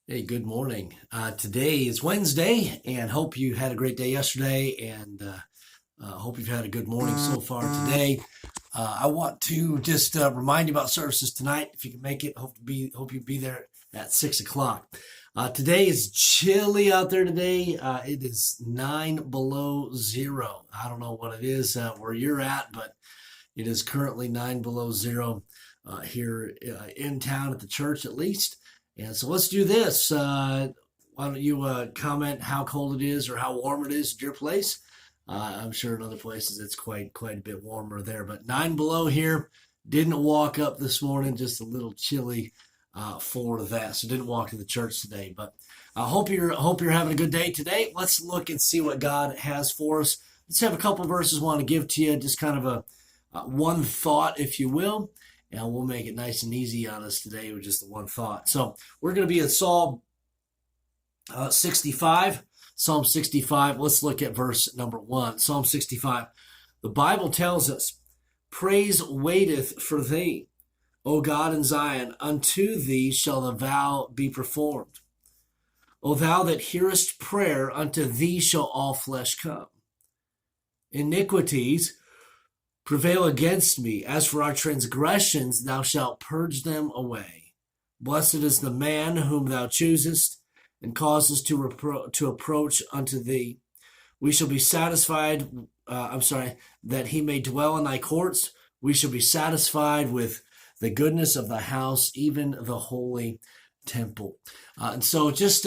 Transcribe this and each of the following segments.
Hey, good morning. Today is Wednesday, and hope you had a great day yesterday, and hope you've had a good morning so far today. I want to just remind you about services tonight. If you can make it, hope you be there at 6 o'clock. Today is chilly out there today. It is 9 below 0. I don't know what it is where you're at, but it is currently 9 below 0 here in town at the church, at least. And so let's do this. Why don't you comment how cold it is or how warm it is at your place? I'm sure in other places it's quite a bit warmer there, but 9 below here. Didn't walk up this morning, just a little chilly for that. So didn't walk to the church today, but I hope you're having a good day today. Let's look and see what God has for us. Let's have a couple verses I want to give to you, just kind of a one thought, if you will, and we'll make it nice and easy on us today with just the one thought. So we're going to be at Psalm 65. Psalm 65. Let's look at verse number 1. Psalm 65. The Bible tells us, "Praise waiteth for thee, O God in Zion. Unto thee shall the vow be performed. O thou that hearest prayer, unto thee shall all flesh come. Iniquities prevail against me. As for our transgressions, thou shalt purge them away. Blessed is the man whom thou choosest and causest to approach unto thee. We shall be satisfied, that he may dwell in thy courts. We shall be satisfied with the goodness of thy house, even the holy temple." And so just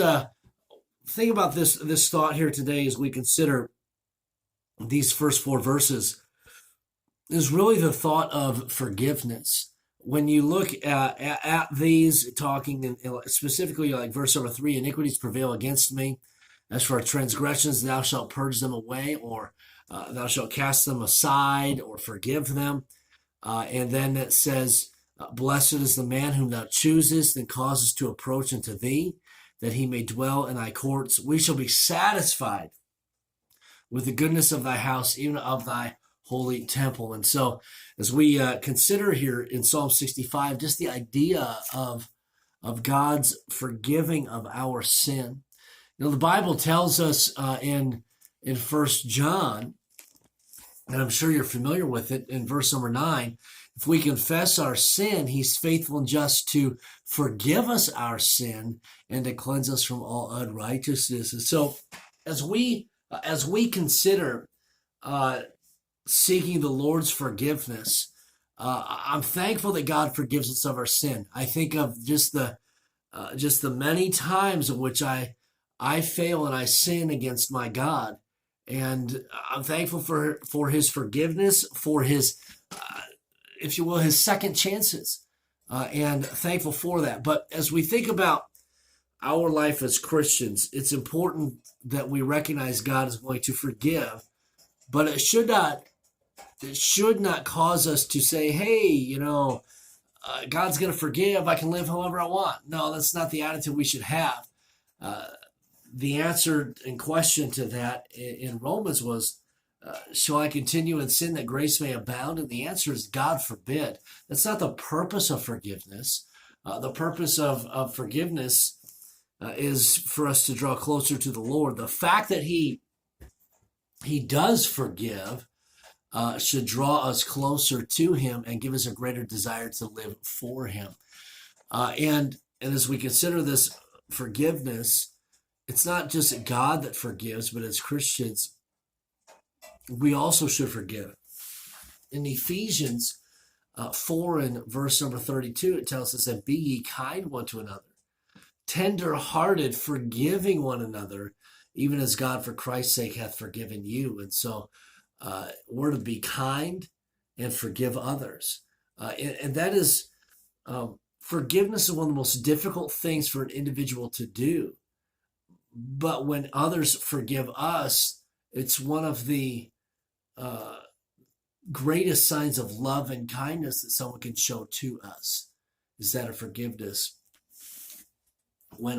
think about this thought here today as we consider these first four verses is really the thought of forgiveness. When you look at these, talking specifically like verse number 3, iniquities prevail against me. As for our transgressions, thou shalt purge them away, or thou shalt cast them aside, or forgive them. And then it says, blessed is the man whom thou choosest and causest to approach unto thee, that he may dwell in thy courts. We shall be satisfied with the goodness of thy house, even of thy holy temple. And so as we consider here in Psalm 65, just the idea of God's forgiving of our sin. The Bible tells us in 1 John, and I'm sure you're familiar with it, in verse number 9, if we confess our sin, he's faithful and just to forgive us our sin and to cleanse us from all unrighteousness. And so as we consider seeking the Lord's forgiveness, I'm thankful that God forgives us of our sin. I think of just the many times in which I fail and I sin against my God, and I'm thankful for His forgiveness, for His, if you will, His second chances, and thankful for that. But as we think about our life as Christians, it's important that we recognize God is going to forgive, but it should not cause us to say, hey, God's going to forgive. I can live however I want. No, that's not the attitude we should have. The answer in question to that in Romans was, shall I continue in sin that grace may abound? And the answer is, God forbid. That's not the purpose of forgiveness. The purpose of forgiveness is for us to draw closer to the Lord. The fact that He does forgive should draw us closer to Him and give us a greater desire to live for Him. And as we consider this forgiveness, it's not just God that forgives, but as Christians, we also should forgive. In Ephesians 4 and verse number 32, it tells us that be ye kind one to another, tender-hearted, forgiving one another, even as God for Christ's sake hath forgiven you. And so we're to be kind and forgive others. And that is, forgiveness is one of the most difficult things for an individual to do. But when others forgive us, it's one of the greatest signs of love and kindness that someone can show to us, is that of forgiveness. When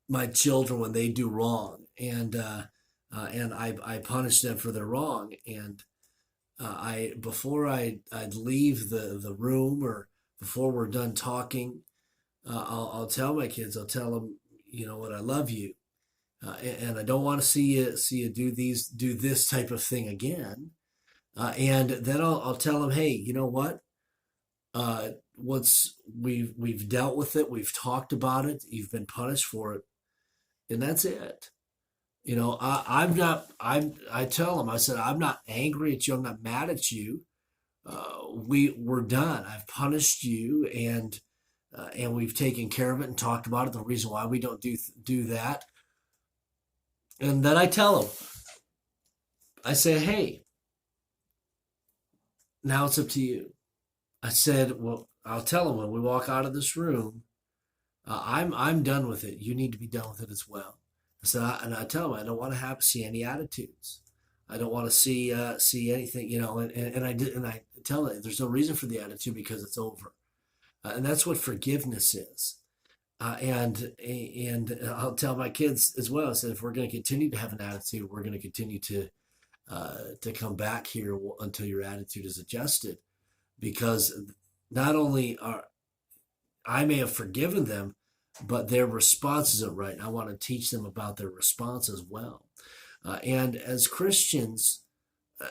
my children, when they do wrong, and I punish them for their wrong, and before I'd leave the room, or before we're done talking, I'll tell my kids, I'll tell them, what, I love you, and I don't want to see you do this type of thing again. And then I'll tell them, hey, you know what? Once we've dealt with it, we've talked about it, you've been punished for it, and that's it. I'm not. I tell them. I said, I'm not angry at you. I'm not mad at you. We're done. I've punished you, and we've taken care of it and talked about it. The reason why we don't do that, and then I tell them. I say, hey, now it's up to you. I said, well, I'll tell them when we walk out of this room. I'm done with it. You need to be done with it as well. And I tell them I don't want to see any attitudes. I don't want to see anything, and I tell them there's no reason for the attitude because it's over, and that's what forgiveness is. And I'll tell my kids as well. I said if we're going to continue to have an attitude, we're going to continue to come back here until your attitude is adjusted, because not only are I may have forgiven them, but their response isn't right. I want to teach them about their response as well. And as Christians,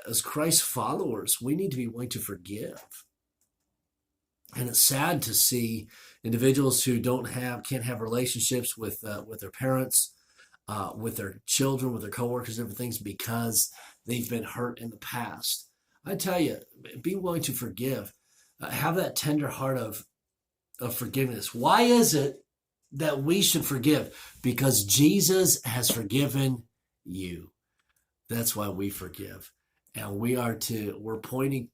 as Christ followers, we need to be willing to forgive. And it's sad to see individuals who can't have relationships with their parents, with their children, with their coworkers, and different things because they've been hurt in the past. I tell you, be willing to forgive. Have that tender heart of forgiveness. Why is it that we should forgive? Because Jesus has forgiven you. That's why we forgive. And we're pointing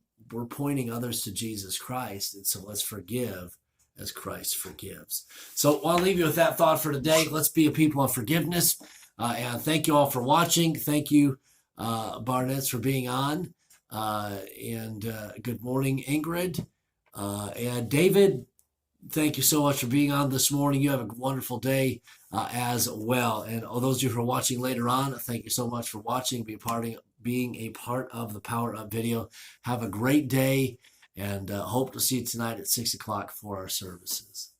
others to Jesus Christ. And so let's forgive as Christ forgives. So I'll leave you with that thought for today. Let's be a people of forgiveness. And thank you all for watching. Thank you, Barnett, for being on. And good morning, Ingrid. And David, thank you so much for being on this morning. You have a wonderful day as well. And all those of you who are watching later on, thank you so much for watching, being a part of the Power Up video. Have a great day, and hope to see you tonight at 6 o'clock for our services.